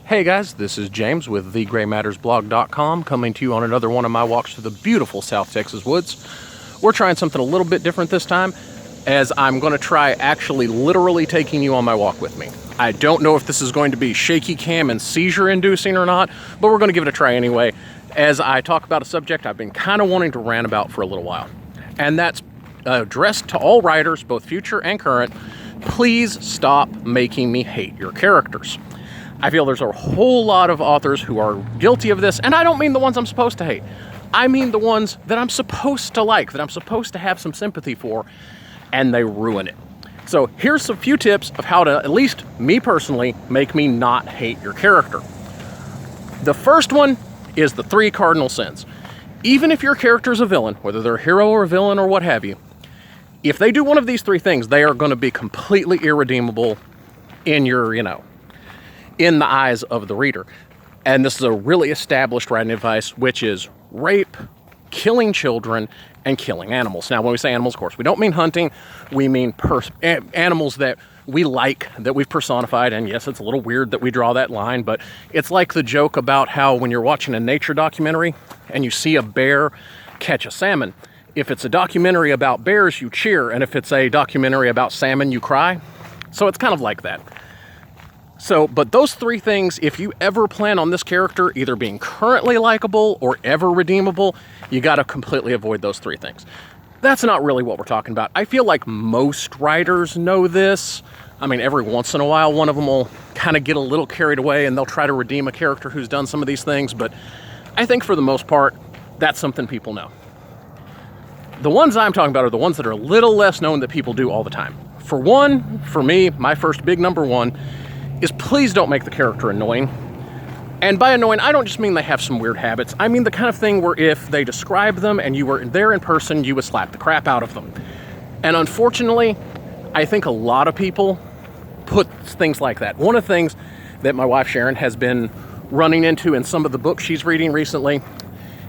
Hey guys, this is James with thegraymattersblog.com coming to you on another one of my walks through the beautiful South Texas woods. We're trying something a little bit different this time, as I'm going to try actually literally taking you on my walk with me. I don't know if this is going to be shaky cam and seizure inducing or not, but we're going to give it a try anyway, as I talk about a subject I've been kind of wanting to rant about for a little while. And that's addressed to all writers, both future and current. Please stop making me hate your characters. I feel there's a whole lot of authors who are guilty of this, and I don't mean the ones I'm supposed to hate. I mean the ones that I'm supposed to like, that I'm supposed to have some sympathy for, and they ruin it. So here's a few tips of how to, at least me personally, make me not hate your character. The first one is the 3 cardinal sins. Even if your character is a villain, whether they're a hero or a villain or what have you, if they do one of these 3 things, they are going to be completely irredeemable in your, in the eyes of the reader. And this is a really established writing advice, which is rape, killing children, and killing animals. Now, when we say animals, of course, we don't mean hunting. We mean animals that we like, that we've personified. And yes, it's a little weird that we draw that line, but it's like the joke about how when you're watching a nature documentary and you see a bear catch a salmon, if it's a documentary about bears, you cheer. And if it's a documentary about salmon, you cry. So it's kind of like that. So, but those 3 things, if you ever plan on this character either being currently likable or ever redeemable, you got to completely avoid those 3 things. That's not really what we're talking about. I feel like most writers know this. I mean, every once in a while, one of them will kind of get a little carried away and they'll try to redeem a character who's done some of these things. But I think for the most part, that's something people know. The ones I'm talking about are the ones that are a little less known that people do all the time. For one, for me, my first big number one is please don't make the character annoying. And by annoying, I don't just mean they have some weird habits. I mean the kind of thing where if they describe them and you were there in person, you would slap the crap out of them. And unfortunately, I think a lot of people put things like that. One of the things that my wife Sharon has been running into in some of the books she's reading recently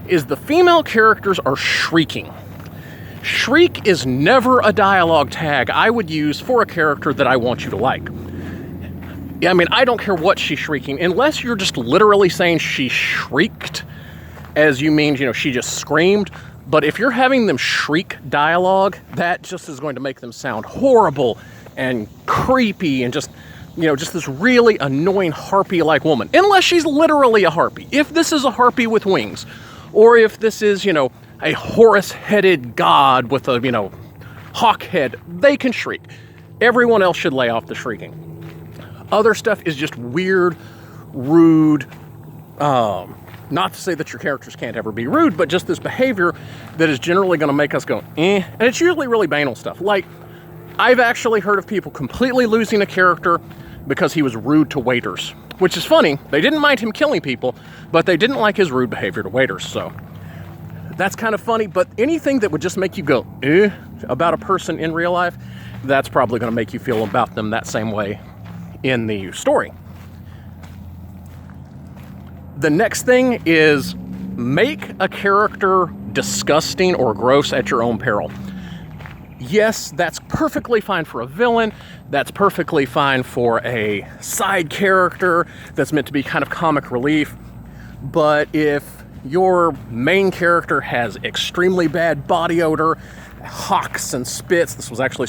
is the female characters are shrieking. Shriek is never a dialogue tag I would use for a character that I want you to like. I mean, I don't care what she's shrieking, unless you're just literally saying she shrieked, as you mean, she just screamed. But if you're having them shriek dialogue, that just is going to make them sound horrible and creepy and just this really annoying harpy-like woman. Unless she's literally a harpy. If this is a harpy with wings, or if this is, a Horus-headed god with a, hawk head, they can shriek. Everyone else should lay off the shrieking. Other stuff is just weird, rude, not to say that your characters can't ever be rude, but just this behavior that is generally going to make us go, eh. And it's usually really banal stuff. Like, I've actually heard of people completely losing a character because he was rude to waiters, which is funny. They didn't mind him killing people, but they didn't like his rude behavior to waiters, so that's kind of funny. But anything that would just make you go, eh, about a person in real life, that's probably going to make you feel about them that same way in the story. The next thing is make a character disgusting or gross at your own peril. Yes, that's perfectly fine for a villain. That's perfectly fine for a side character that's meant to be kind of comic relief. But if your main character has extremely bad body odor, hawks and spits. This was actually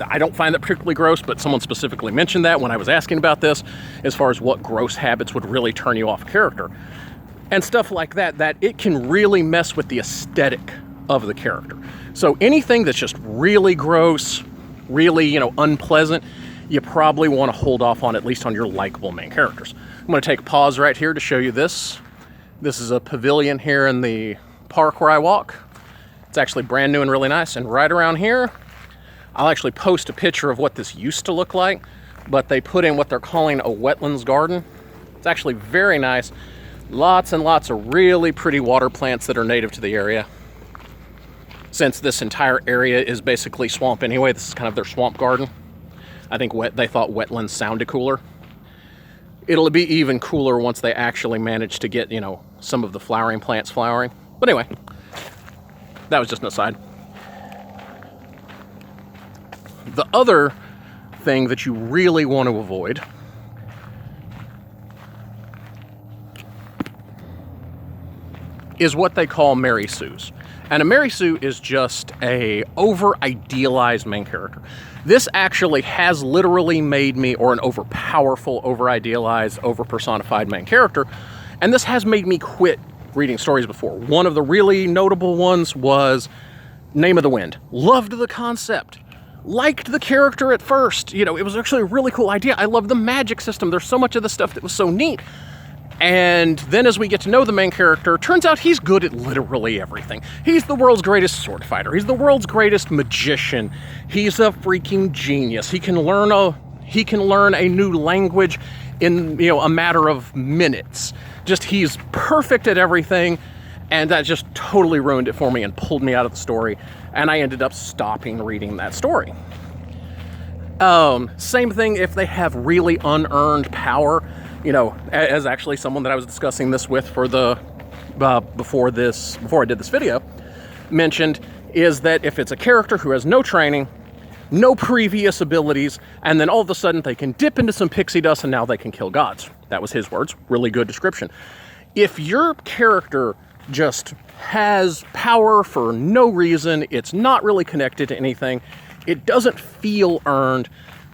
I don't find that particularly gross, but someone specifically mentioned that when I was asking about this, as far as what gross habits would really turn you off a character. And stuff like that it can really mess with the aesthetic of the character. So anything that's just really gross, really, unpleasant, you probably want to hold off on, at least on your likable main characters. I'm going to take a pause right here to show you this. This is a pavilion here in the park where I walk. It's actually brand new and really nice. And right around here, I'll actually post a picture of what this used to look like, but they put in what they're calling a Wetlands Garden. It's actually very nice. Lots and lots of really pretty water plants that are native to the area. Since this entire area is basically swamp anyway, this is kind of their swamp garden. I think they thought wetlands sounded cooler. It'll be even cooler once they actually manage to get, some of the flowering plants flowering. But anyway, that was just an aside. The other thing that you really want to avoid is what they call Mary Sue's. And a Mary Sue is just a over-idealized main character. This actually has literally made me, or an over-powerful, over-idealized, over-personified main character, and this has made me quit reading stories before. One of the really notable ones was Name of the Wind. Loved the concept. Liked the character at first. You know, it was actually a really cool idea. I love the magic system. There's so much of the stuff that was so neat. And then as we get to know the main character, turns out he's good at literally everything. He's the world's greatest sword fighter. He's the world's greatest magician. He's a freaking genius. He can learn a new language in, you know, a matter of minutes. Just, he's perfect at everything. And that just totally ruined it for me and pulled me out of the story. And I ended up stopping reading that story. Same thing if they have really unearned power. You know, as actually someone that I was discussing this with for the before I did this video mentioned, is that if it's a character who has no training, no previous abilities, and then all of a sudden they can dip into some pixie dust and now they can kill gods. That was his words. Really good description. If your character just has power for no reason, it's not really connected to anything, it doesn't feel earned,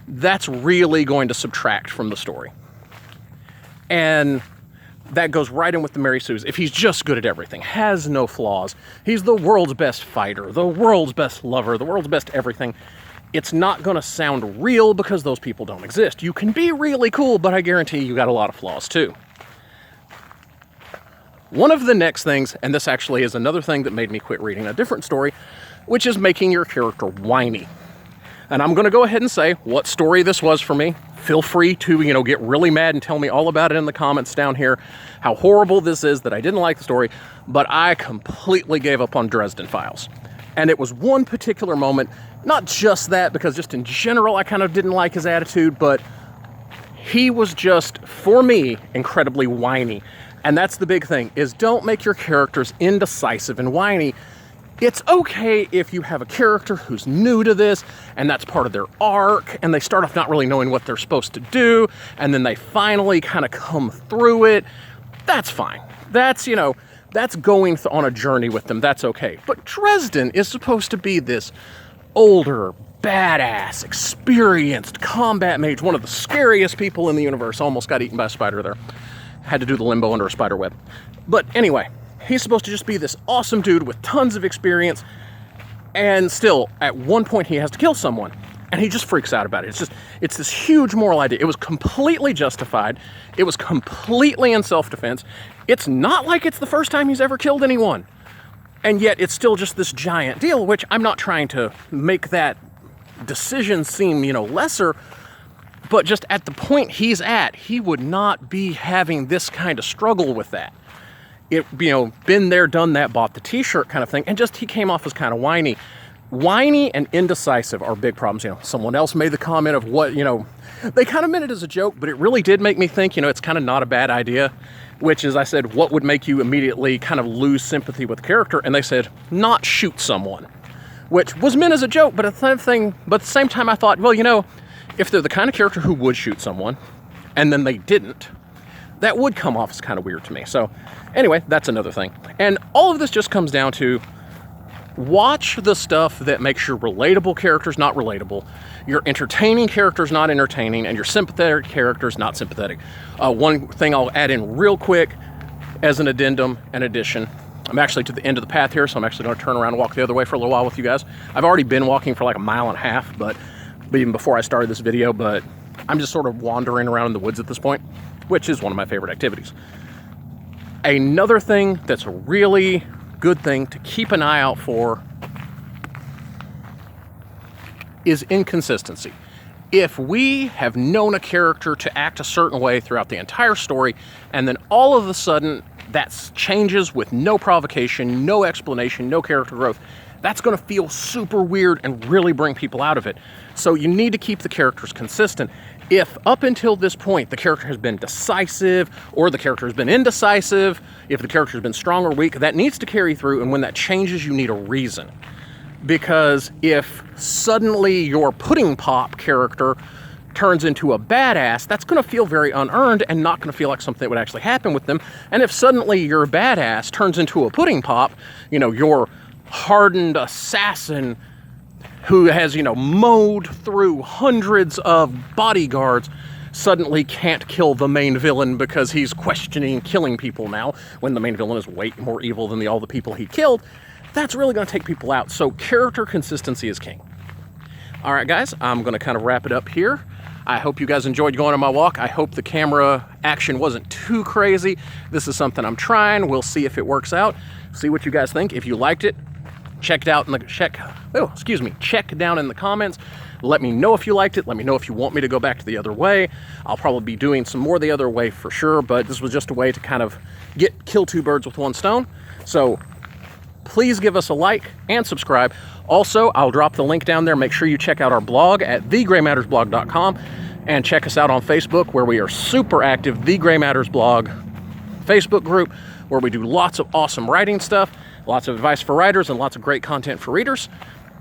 that's really going to subtract from the story. And that goes right in with the Mary Sue's. If he's just good at everything, has no flaws, he's the world's best fighter, the world's best lover, the world's best everything, it's not going to sound real because those people don't exist. You can be really cool, but I guarantee you got a lot of flaws too. One of the next things, and this actually is another thing that made me quit reading a different story, which is making your character whiny. And I'm going to go ahead and say what story this was for me. Feel free to, you know, get really mad and tell me all about it in the comments down here, how horrible this is, that I didn't like the story, but I completely gave up on Dresden Files. And it was one particular moment, not just that, because just in general I kind of didn't like his attitude, but he was just, for me, incredibly whiny. And that's the big thing, is don't make your characters indecisive and whiny. It's okay if you have a character who's new to this, and that's part of their arc, and they start off not really knowing what they're supposed to do, and then they finally kind of come through it. That's fine. That's, you know, that's going on a journey with them. That's okay. But Dresden is supposed to be this older, badass, experienced combat mage, one of the scariest people in the universe. Almost got eaten by a spider there. Had to do the limbo under a spider web. But anyway, he's supposed to just be this awesome dude with tons of experience, and still, at one point he has to kill someone, and he just freaks out about it. It's this huge moral idea. It was completely justified. It was completely in self-defense. It's not like it's the first time he's ever killed anyone. And yet it's still just this giant deal, which I'm not trying to make that decision seem, you know, lesser, but just at the point he's at, he would not be having this kind of struggle with that. It, you know, been there, done that, bought the t-shirt kind of thing, and just he came off as kind of whiny. Whiny and indecisive are big problems. You know, someone else made the comment of what, you know, they kind of meant it as a joke, but it really did make me think, you know, it's kind of not a bad idea, which is, I said, what would make you immediately kind of lose sympathy with the character? And they said, not shoot someone, which was meant as a joke, but at the same time I thought, well, you know, if they're the kind of character who would shoot someone, and then they didn't, that would come off as kind of weird to me. So anyway, that's another thing. And all of this just comes down to watch the stuff that makes your relatable characters not relatable, your entertaining characters not entertaining, and your sympathetic characters not sympathetic. One thing I'll add in real quick as an addendum and addition. I'm actually to the end of the path here, so I'm actually going to turn around and walk the other way for a little while with you guys. I've already been walking for like a mile and a half, but even before I started this video, but I'm just sort of wandering around in the woods at this point, which is one of my favorite activities. Another thing that's a really good thing to keep an eye out for is inconsistency. If we have known a character to act a certain way throughout the entire story, and then all of a sudden that changes with no provocation, no explanation, no character growth, that's going to feel super weird and really bring people out of it. So you need to keep the characters consistent. If up until this point the character has been decisive or the character has been indecisive, if the character has been strong or weak, that needs to carry through, and when that changes you need a reason. Because if suddenly your pudding pop character turns into a badass, that's going to feel very unearned and not going to feel like something that would actually happen with them. And if suddenly your badass turns into a pudding pop, you know, your hardened assassin who has, you know, mowed through hundreds of bodyguards, suddenly can't kill the main villain because he's questioning killing people now, when the main villain is way more evil than all the people he killed, that's really going to take people out. So character consistency is king. All right, guys, I'm going to kind of wrap it up here. I hope you guys enjoyed going on my walk. I hope the camera action wasn't too crazy. This is something I'm trying. We'll see if it works out. See what you guys think. If you liked it, check down in the comments. Let me know if you liked it. Let me know if you want me to go back to the other way. I'll probably be doing some more the other way for sure, but this was just a way to kind of kill two birds with one stone. So please give us a like and subscribe. Also, I'll drop the link down there. Make sure you check out our blog at thegraymattersblog.com and check us out on Facebook, where we are super active. The Gray Matters Blog Facebook group, where we do lots of awesome writing stuff, lots of advice for writers, and lots of great content for readers.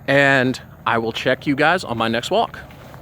And I will check you guys on my next walk.